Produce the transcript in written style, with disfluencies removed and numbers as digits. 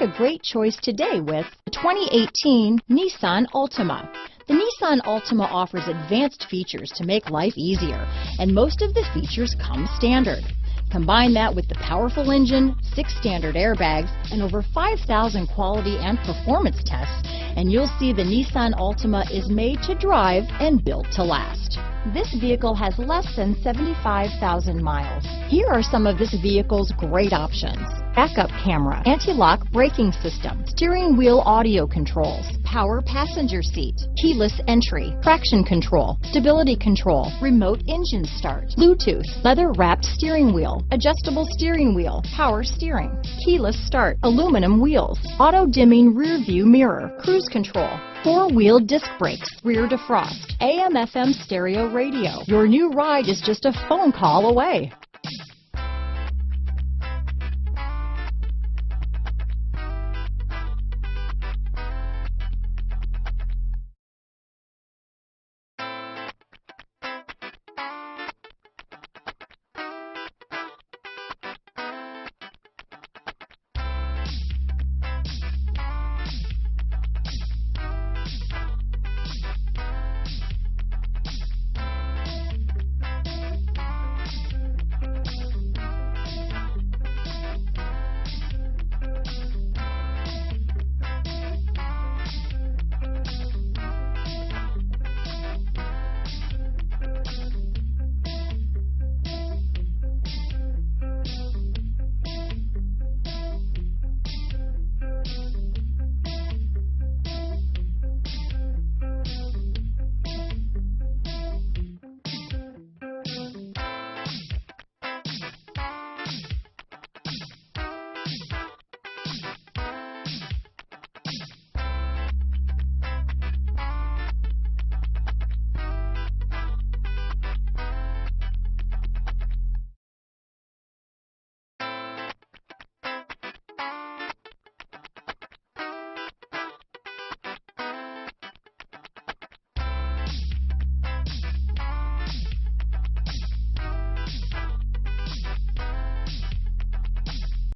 a great choice today with the 2018 Nissan Altima. The Nissan Altima offers advanced features to make life easier, and most of the features come standard. Combine that with the powerful engine, 6 standard airbags, and over 5,000 quality and performance tests, and you'll see the Nissan Altima is made to drive and built to last. This vehicle has less than 75,000 miles. Here are some of this vehicle's great options: backup camera, anti-lock braking system, steering wheel audio controls, power passenger seat, keyless entry, traction control, stability control, remote engine start, Bluetooth, leather-wrapped steering wheel, adjustable steering wheel, power steering, keyless start, aluminum wheels, auto-dimming rear view mirror, cruise control, 4-wheel disc brakes, rear defrost, AM/FM stereo radio. Your new ride is just a phone call away.